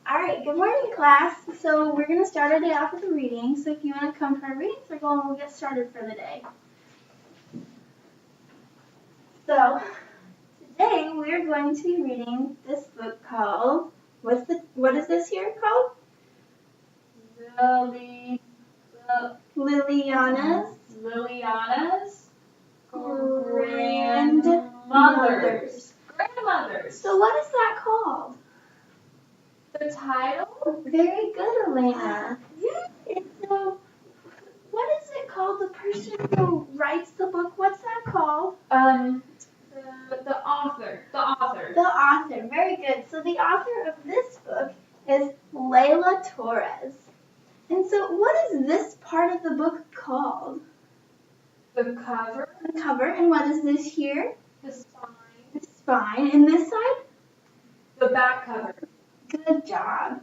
All right, good morning, class. So we're going to start our day off with a reading. So if you want to come for our reading circle, and we'll get started for the day. So today we are going to be reading this book called, what is this here called? Liliana's Grandmothers. So what is that called? The title? Very good, Elena. And so what is it called? The person who writes the book, what's that called? The author. The author. Very good. So the author of this book is Layla Torres. And so what is this part of the book called? The cover. The cover. And what is this here? The spine. The spine. And this side? The back cover. Good job.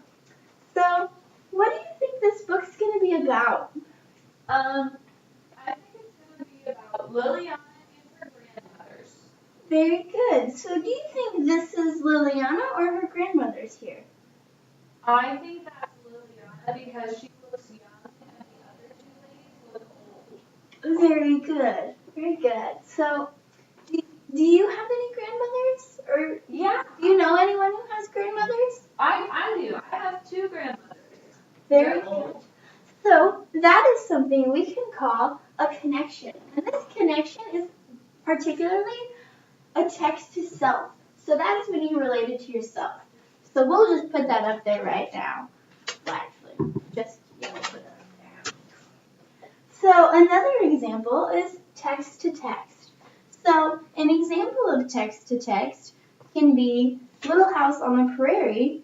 So what do you think this book's going to be about? I think it's going to be about Liliana and her grandmothers. Very good. So do you think this is Liliana or her grandmother's here? I think that's Liliana because she looks young and the other two ladies look old. Very good. Very good. So do you have any grandmothers? Or Yeah. do you know anyone who has grandmothers? I do. I have two grandmothers. Very They're old. good. So that is something we can call a connection. And this connection is particularly a text to self. So that is when you relate it to yourself. So we'll just put that up there right now. Well, actually, just we'll put it up there. So another example is text to text. So an example of text to text can be Little House on the Prairie.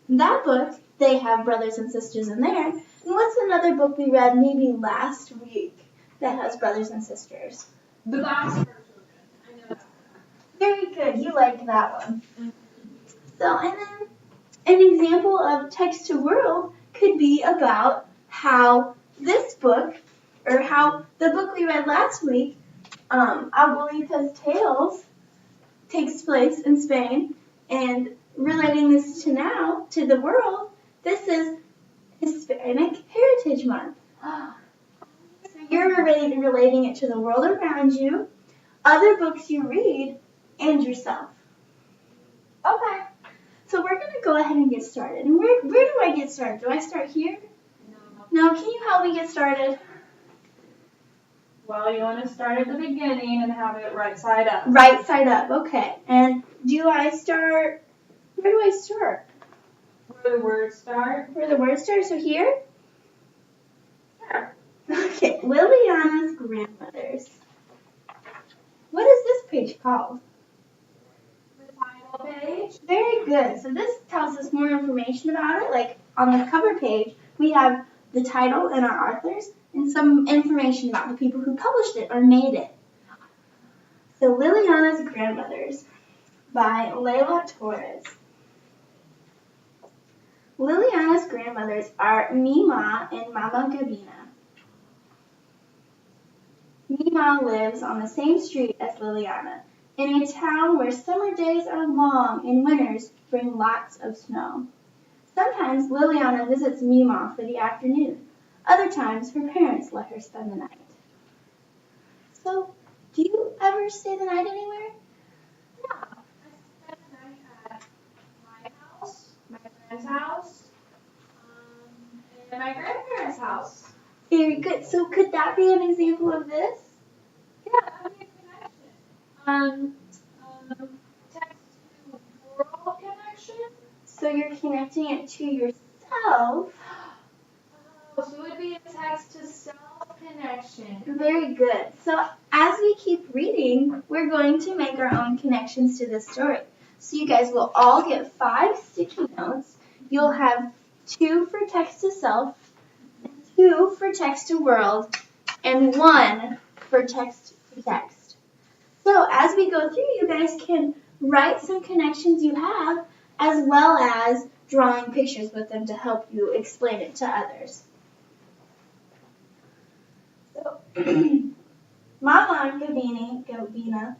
That book, they have brothers and sisters in there. And what's another book we read maybe last week that has brothers and sisters? The Gospel Children. I know that. Very good. You liked that one. So, and then an example of text to world could be about how this book, or how the book we read last week, Abuelita's Tales, takes place in Spain, and relating this to now, to the world, this is Hispanic Heritage Month. So you're relating it to the world around you, other books you read, and yourself. Okay. So we're going to go ahead and get started. And where do I get started? Do I start here? No. Can you help me get started? Well, you want to start at the beginning and have it right side up. Right side up. Okay. And do I start? Where do I start? Where the words start. Where the words start? So here? Sure. Okay. Liliana's grandmothers. What is this page called? The title page. Very good. So this tells us more information about it. Like on the cover page, we have the title and our authors and some information about the people who published it or made it. So Liliana's Grandmothers by Layla Torres. Liliana's grandmothers are Mima and Mama Gabina. Mima lives on the same street as Liliana, in a town where summer days are long and winters bring lots of snow. Sometimes Liliana visits Mima for the afternoon. Other times her parents let her spend the night. So, do you ever stay the night anywhere? Yeah. I spent the night at my house, my friend's house, and my grandparents' house. Very good. So could that be an example of this? Yeah, that would be a connection. Text to world connection. So you're connecting it to yourself. Oh, so it would be a text to self connection. Very good. So as we keep reading, we're going to make our own connections to this story. So you guys will all get 5 sticky notes. You'll have 2 for text to self, 2 for text to world, and 1 for text to text. So as we go through, you guys can write some connections you have, as well as drawing pictures with them to help you explain it to others. So, Mama Gabina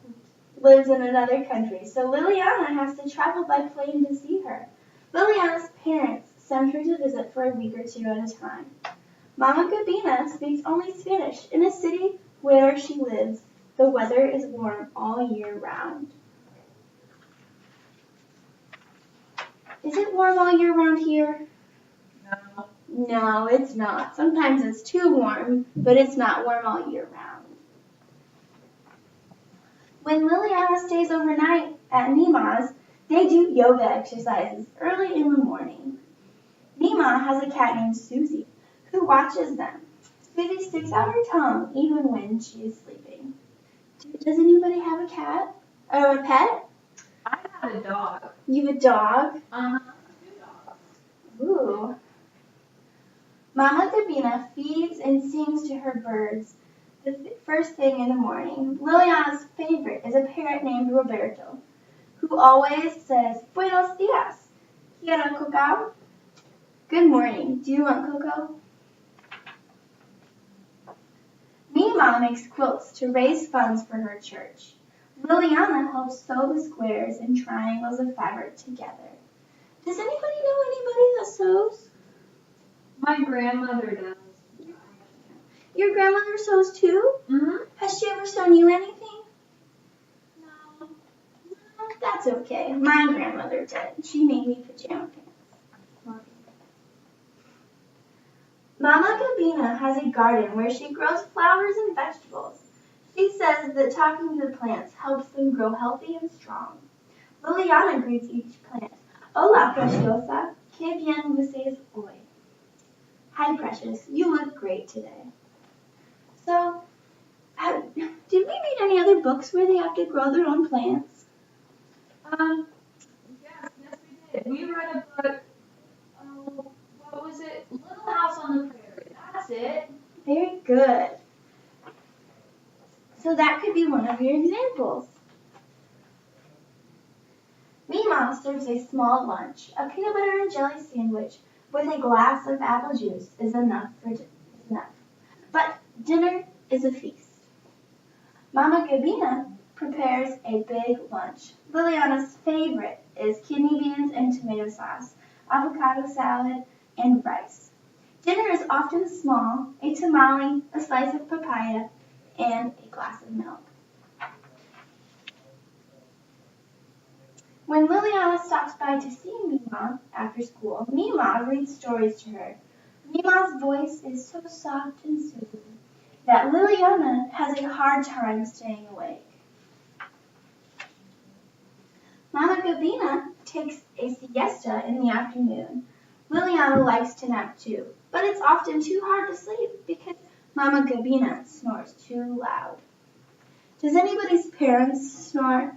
lives in another country, so Liliana has to travel by plane to see her. Liliana's parents send her to visit for a week or two at a time. Mama Gabina speaks only Spanish. In a city where she lives, the weather is warm all year round. Is it warm all year round here? No. No, it's not. Sometimes it's too warm, but it's not warm all year round. When Liliana stays overnight at Nima's, they do yoga exercises early in the morning. Nima has a cat named Susie who watches them. Susie sticks out her tongue even when she is sleeping. Does anybody have a cat or a pet? I have a dog. You have a dog? 2 dogs. Ooh. Mama Gabina feeds and sings to her birds the first thing in the morning. Liliana's favorite is a parrot named Roberto, who always says, Buenos dias. Quiero cocoa? Good morning. Do you want cocoa? Mima makes quilts to raise funds for her church. Liliana helps sew the squares and triangles of fabric together. Does anybody know anybody that sews? My grandmother does. Your grandmother sews too? Mm-hmm. Has she ever sewn you anything? No. No, that's okay. My grandmother did. She made me pajama pants. Mama Gabina has a garden where she grows flowers and vegetables. She says that talking to the plants helps them grow healthy and strong. Liliana greets each plant. Hola, preciosa. Que bien luces hoy. Hi, precious. You look great today. So, did we read any other books where they have to grow their own plants? Yes, we did. We read a book, what was it? Little House on the Prairie. That's it. Very good. So that could be one of your examples. Mima serves a small lunch. A peanut butter and jelly sandwich with a glass of apple juice is enough. But dinner is a feast. Mama Gabina prepares a big lunch. Liliana's favorite is kidney beans and tomato sauce, avocado salad, and rice. Dinner is often small, a tamale, a slice of papaya, and a glass of milk. When Liliana stops by to see Mima after school, Mima reads stories to her. Mima's voice is so soft and soothing that Liliana has a hard time staying awake. Mama Gabina takes a siesta in the afternoon. Liliana likes to nap too, but it's often too hard to sleep because Mama Gabina snores too loud. Does anybody's parents snore?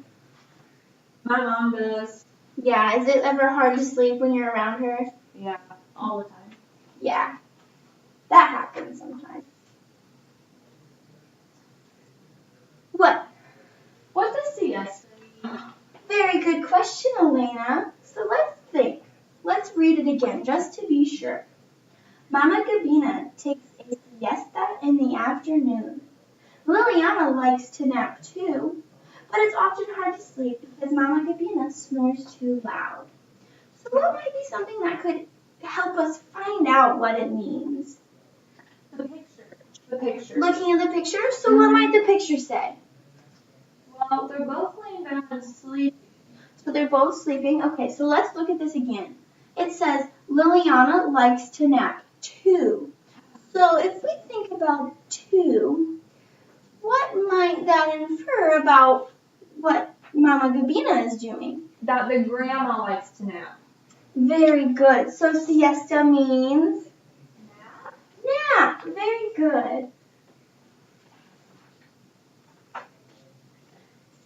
My mom does. Yeah, is it ever hard to sleep when you're around her? Yeah, all the time. Yeah, that happens sometimes. What? What does siesta mean? Very good question, Elena. So let's think. Let's read it again, just to be sure. Mama Gabina takes a siesta in the afternoon. Liliana likes to nap too, but it's often hard to sleep because Mama Gabina snores too loud. So what might be something that could help us find out what it means? The picture. The picture. Looking at the picture? So what might the picture say? Well, they're both laying down and sleeping. So they're both sleeping. Okay, so let's look at this again. It says Liliana likes to nap too. So if we think about two, what might that infer about what Mama Gabina is doing? That the grandma likes to nap. Very good. So siesta means? Nap? Nap. Very good.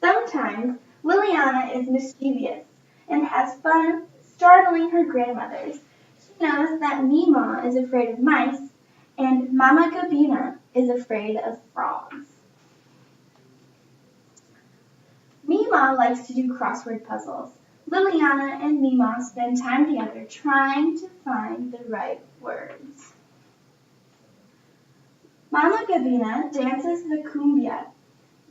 Sometimes Liliana is mischievous and has fun startling her grandmothers. She knows that Mima is afraid of mice and Mama Gabina is afraid of frogs. Mima likes to do crossword puzzles. Liliana and Mima spend time together trying to find the right words. Mama Gabina dances the cumbia.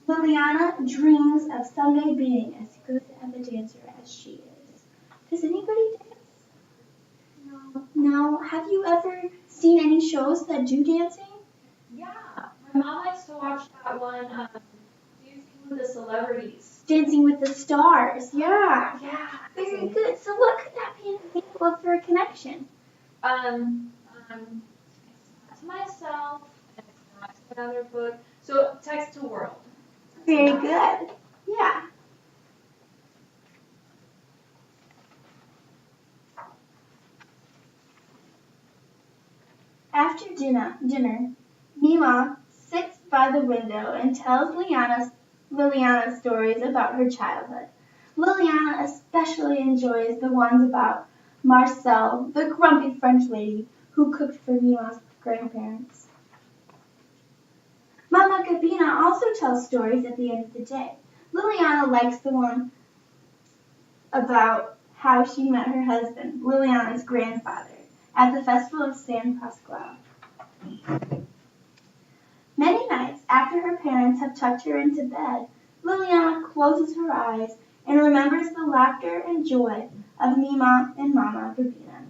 Liliana dreams of someday being as good of a dancer as she is. Does anybody dance? have you ever seen any shows that do dancing? Yeah, my mom likes to watch that one, Dancing with the Celebrities. Dancing with the Stars, yeah. Yeah. Very good. So what could that be an example of for a connection? It's not to myself, and it's not to another book. So text to world. Very good. Yeah. After dinner, Mima sits by the window and tells Liliana stories about her childhood. Liliana especially enjoys the ones about Marcel, the grumpy French lady who cooked for Mima's grandparents. Mama Gabina also tells stories at the end of the day. Liliana likes the one about how she met her husband, Liliana's grandfather, at the festival of San Pasquale. Many nights after her parents have tucked her into bed, Liliana closes her eyes and remembers the laughter and joy of Mima and Mama Gabina.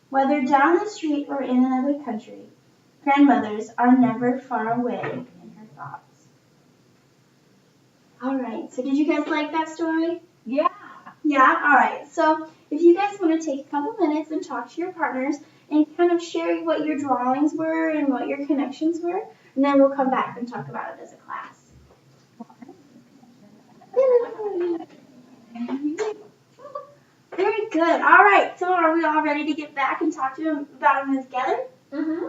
Whether down the street or in another country, grandmothers are never far away in her thoughts. Alright, so did you guys like that story? Yeah. Yeah? Alright, so if you guys want to take a couple minutes and talk to your partners and kind of share what your drawings were and what your connections were, and then we'll come back and talk about it as a class. Very good. Alright, so are we all ready to get back and talk to them about them together? Mm-hmm.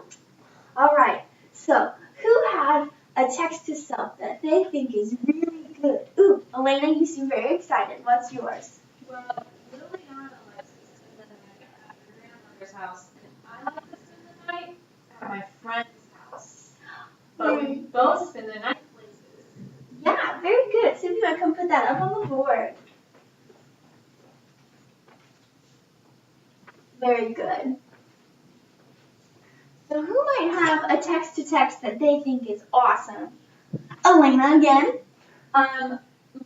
Alright, so who had a text to self that they think is really good? Ooh, Elena, you seem very excited. What's yours? Well, Liliana likes to spend the night at her grandmother's house, and I like to spend the night at my friend's house. But we both spend the night places. Yeah, very good. So if you want to come put that up on the board. Very good. So who might have a text-to-text that they think is awesome? Elena again.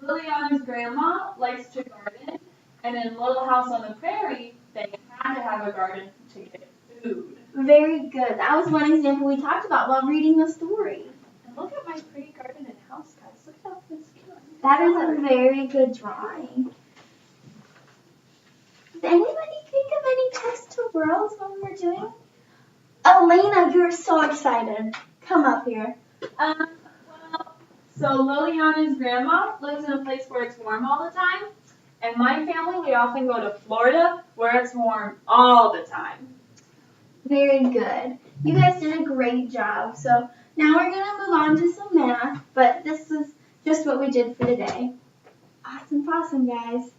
Liliana's grandma likes to garden, and in Little House on the Prairie, they had to have a garden to get food. Very good. That was one example we talked about while reading the story. And look at my pretty garden and house, guys. Look at how it's cute. That is a very good drawing. Does anybody think of any text to worlds when we're doing? Elena, you're so excited. Come up here. So Liliana's grandma lives in a place where it's warm all the time. And my family, we often go to Florida where it's warm all the time. Very good. You guys did a great job. So now we're going to move on to some math, but this is just what we did for today. Awesome, guys.